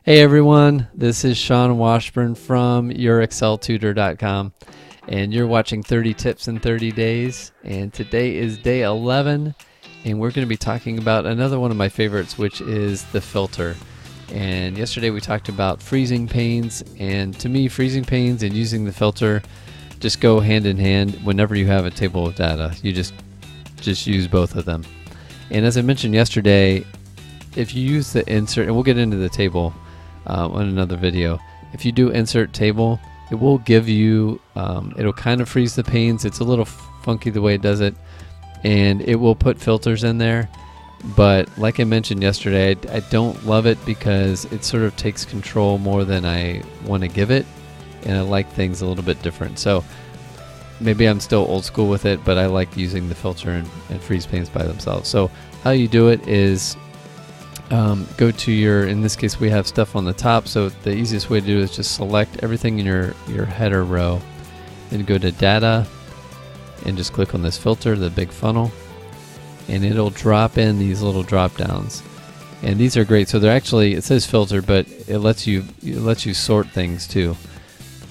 Hey everyone, this is Sean Washburn from yourexceltutor.com, and you're watching 30 Tips in 30 Days, and today is day 11, and we're going to be talking about another one of my favorites, which is the filter. And yesterday we talked about freezing panes, and to me freezing panes and using the filter just go hand in hand. Whenever you have a table of data, you just use both of them. And as I mentioned yesterday, if you use the insert, and we'll get into the table on another video, if you do insert table, it will give you, it'll kind of freeze the panes. It's a little funky the way it does it, and it will put filters in there. But like I mentioned yesterday, I don't love it because it sort of takes control more than I want to give it, and I like things a little bit different. So maybe I'm still old school with it, but I like using the filter and freeze panes by themselves. So how you do it is go to your, in this case we have stuff on the top, so the easiest way to do it is just select everything in your header row, then go to data and just click on this filter, the big funnel, and it'll drop in these little drop downs. And these are great. So they're actually, it says filter, but it lets you sort things too.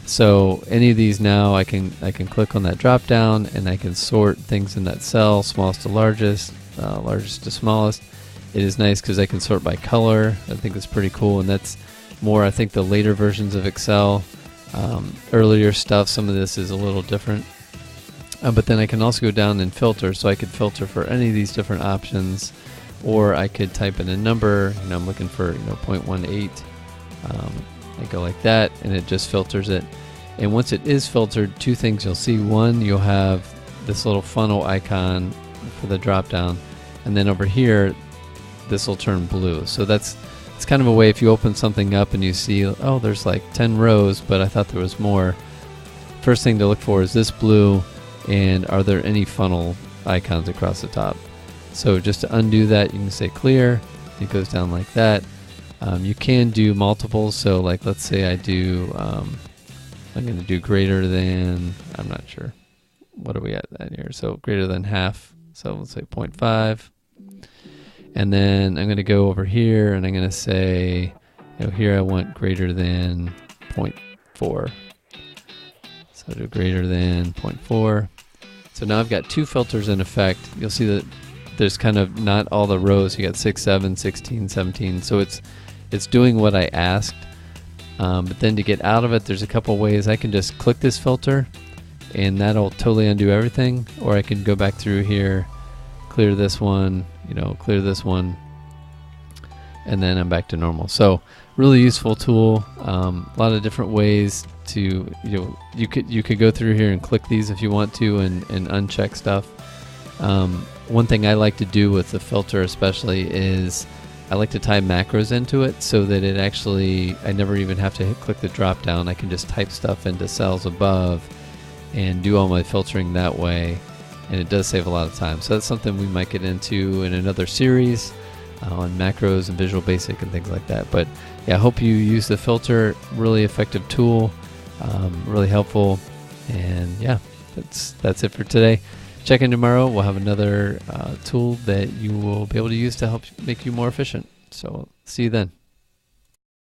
So any of these now, I can click on that drop down and I can sort things in that cell, smallest to largest, largest to smallest. It is nice because I can sort by color. I think that's pretty cool, and that's more, I think, the later versions of Excel. Earlier stuff, some of this is a little different. But then I can also go down and filter, so I could filter for any of these different options, or I could type in a number. I'm looking for 0.18. I go like that, and it just filters it. And once it is filtered, two things you'll see. One, you'll have this little funnel icon for the drop down, and then over here this will turn blue. So it's kind of a way, if you open something up and you see, oh, there's like 10 rows, but I thought there was more. First thing to look for is this blue, and are there any funnel icons across the top? So just to undo that, you can say clear. It goes down like that. You can do multiples, so like let's say I do, I'm going to do greater than, I'm not sure, what are we at here? So greater than half, so let's say 0.5. And then I'm going to go over here and I'm going to say, here I want greater than 0.4. So do greater than 0.4. So now I've got two filters in effect. You'll see that there's kind of not all the rows. You got 6, 7, 16, 17. So it's doing what I asked. But then to get out of it, there's a couple ways. I can just click this filter and that'll totally undo everything. Or I can go back through here, clear this one, clear this one, and then I'm back to normal. So really useful tool. A lot of different ways to, you could go through here and click these if you want to, and uncheck stuff. One thing I like to do with the filter especially is I like to tie macros into it so that it actually, I never even have to click the drop down. I can just type stuff into cells above and do all my filtering that way. And it does save a lot of time. So that's something we might get into in another series on macros and Visual Basic and things like that. But yeah, I hope you use the filter. Really effective tool, really helpful. And yeah, that's it for today. Check in tomorrow. We'll have another tool that you will be able to use to help make you more efficient. So see you then.